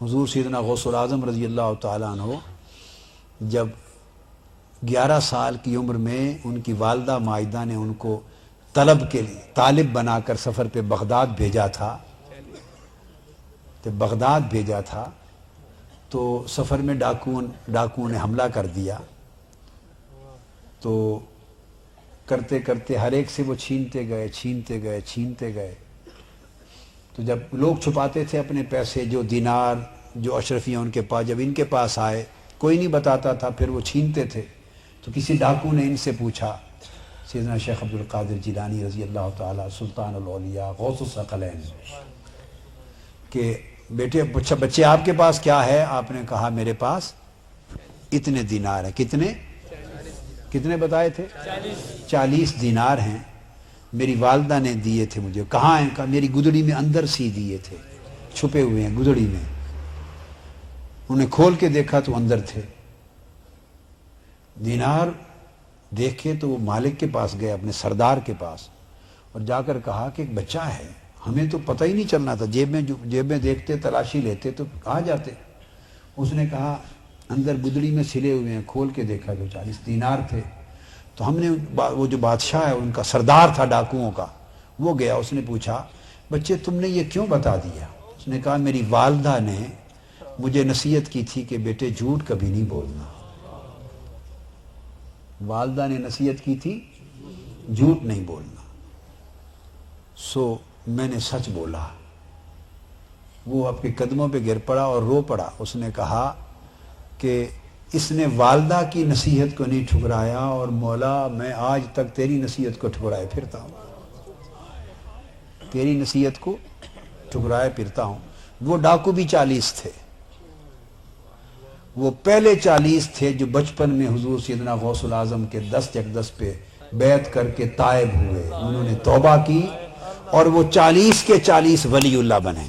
حضور سیدنا غوث العظم رضی اللہ تعالیٰ عنہ جب 11 سال کی عمر میں ان کی والدہ ماجدہ نے ان کو طلب کے لیے طالب بنا کر سفر پہ بغداد بھیجا تھا، تو سفر میں ڈاکوؤں نے حملہ کر دیا، تو کرتے کرتے ہر ایک سے وہ چھینتے گئے۔ تو جب لوگ چھپاتے تھے اپنے پیسے، جو دینار جو اشرفیہ ان کے پاس، جب ان کے پاس آئے کوئی نہیں بتاتا تھا، پھر وہ چھینتے تھے۔ تو کسی ڈاکو نے ان سے پوچھا، سیدنا شیخ عبد القادر جیلانی رضی اللہ تعالیٰ سلطان الاولیاء غوث الثقلین، کہ بیٹے بچے آپ کے پاس کیا ہے؟ آپ نے کہا میرے پاس اتنے دینار ہیں۔ کتنے بتائے تھے؟ 40 دینار ہیں، میری والدہ نے دیے تھے مجھے۔ کہاں ہیں؟ کہا میری گدڑی میں اندر سی دیے تھے، چھپے ہوئے ہیں گدڑی میں۔ انہیں کھول کے دیکھا تو اندر تھے دینار۔ دیکھے تو وہ مالک کے پاس گئے، اپنے سردار کے پاس، اور جا کر کہا کہ ایک بچہ ہے، ہمیں تو پتہ ہی نہیں چلنا تھا، جیب میں دیکھتے تلاشی لیتے تو کہاں جاتے۔ اس نے کہا اندر گدڑی میں سلے ہوئے ہیں، کھول کے دیکھا تو 40 دینار تھے۔ تو ہم نے وہ جو بادشاہ ہے ان کا سردار تھا ڈاکوؤں کا، وہ گیا، اس نے پوچھا بچے تم نے یہ کیوں بتا دیا؟ اس نے کہا میری والدہ نے مجھے نصیحت کی تھی کہ بیٹے جھوٹ کبھی نہیں بولنا۔ والدہ نے نصیحت کی تھی جھوٹ نہیں بولنا، سو میں نے سچ بولا۔ وہ آپ کے قدموں پہ گر پڑا اور رو پڑا۔ اس نے کہا کہ اس نے والدہ کی نصیحت کو نہیں ٹھکرایا، اور مولا میں آج تک تیری نصیحت کو ٹھکرائے پھرتا ہوں، تیری نصیحت کو ٹھکرائے پھرتا ہوں۔ وہ ڈاکو بھی 40 تھے، وہ پہلے 40 تھے جو بچپن میں حضور سیدنا غوث العظم کے دست اقدس پہ بیعت کر کے تائب ہوئے، انہوں نے توبہ کی، اور وہ 40 کے 40 ولی اللہ بنے۔